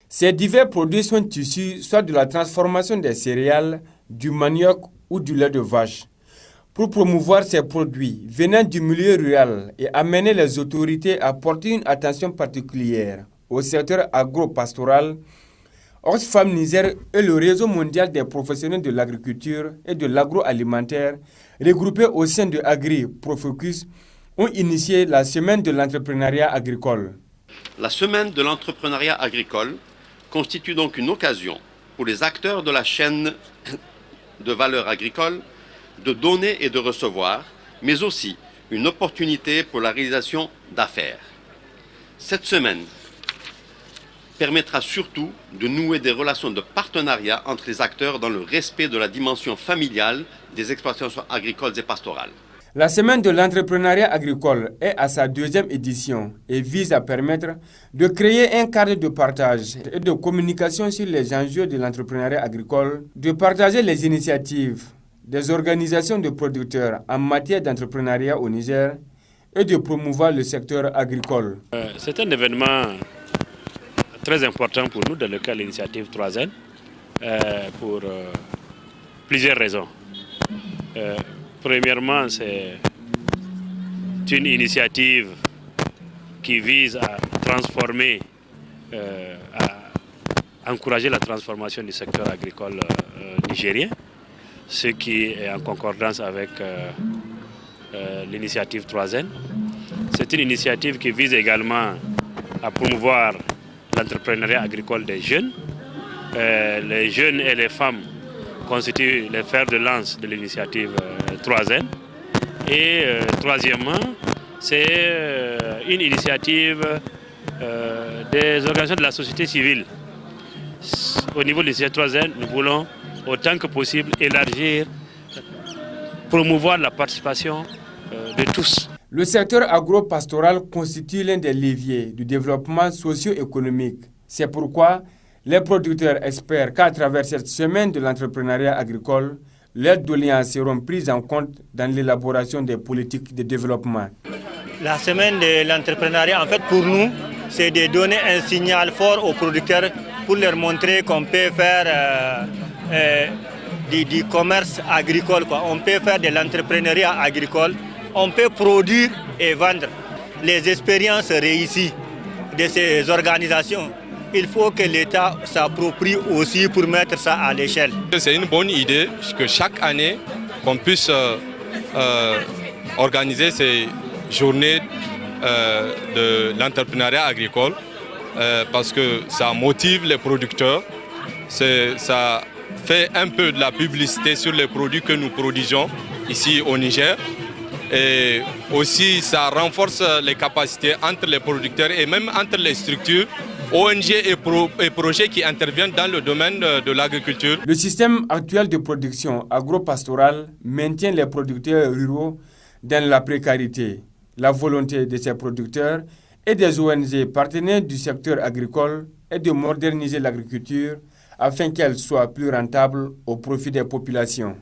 Ces divers produits sont issus soit de la transformation des céréales, du manioc ou du lait de vache. Pour promouvoir ces produits venant du milieu rural et amener les autorités à porter une attention particulière au secteur agro-pastoral, Oxfam Niger et le réseau mondial des professionnels de l'agriculture et de l'agroalimentaire, regroupés au sein de Agri Profocus, ont initié la semaine de l'entrepreneuriat agricole. La semaine de l'entrepreneuriat agricole constitue donc une occasion pour les acteurs de la chaîne de valeur agricole de donner et de recevoir, mais aussi une opportunité pour la réalisation d'affaires. Cette semaine permettra surtout de nouer des relations de partenariat entre les acteurs dans le respect de la dimension familiale des exploitations agricoles et pastorales. La semaine de l'entrepreneuriat agricole est à sa deuxième édition et vise à permettre de créer un cadre de partage et de communication sur les enjeux de l'entrepreneuriat agricole, de partager les initiatives des organisations de producteurs en matière d'entrepreneuriat au Niger et de promouvoir le secteur agricole. C'est un événement très important pour nous dans le cadre de l'initiative 3N pour plusieurs raisons. Premièrement, c'est une initiative qui vise à transformer, à encourager la transformation du secteur agricole nigérien, ce qui est en concordance avec l'initiative 3N. C'est une initiative qui vise également à promouvoir l'entrepreneuriat agricole des jeunes. Les jeunes et les femmes constituent les fers de lance de l'initiative 3N. Et troisièmement, c'est une initiative des organisations de la société civile. Au niveau de l'initiative 3N, nous voulons autant que possible élargir, promouvoir la participation de tous. Le secteur agro-pastoral constitue l'un des leviers du développement socio-économique. C'est pourquoi les producteurs espèrent qu'à travers cette semaine de l'entrepreneuriat agricole, leurs doléances seront prises en compte dans l'élaboration des politiques de développement. La semaine de l'entrepreneuriat, en fait, pour nous, c'est de donner un signal fort aux producteurs pour leur montrer qu'on peut faire du commerce agricole, quoi. On peut faire de l'entrepreneuriat agricole, on peut produire et vendre. Les expériences réussies de ces organisations, il faut que l'État s'approprie aussi pour mettre ça à l'échelle. C'est une bonne idée que chaque année, qu'on puisse organiser ces journées de l'entrepreneuriat agricole parce que ça motive les producteurs, ça fait un peu de la publicité sur les produits que nous produisons ici au Niger. Et aussi, ça renforce les capacités entre les producteurs et même entre les structures, ONG et projets qui interviennent dans le domaine de l'agriculture. Le système actuel de production agro-pastorale maintient les producteurs ruraux dans la précarité. La volonté de ces producteurs et des ONG partenaires du secteur agricole est de moderniser l'agriculture afin qu'elle soit plus rentable au profit des populations.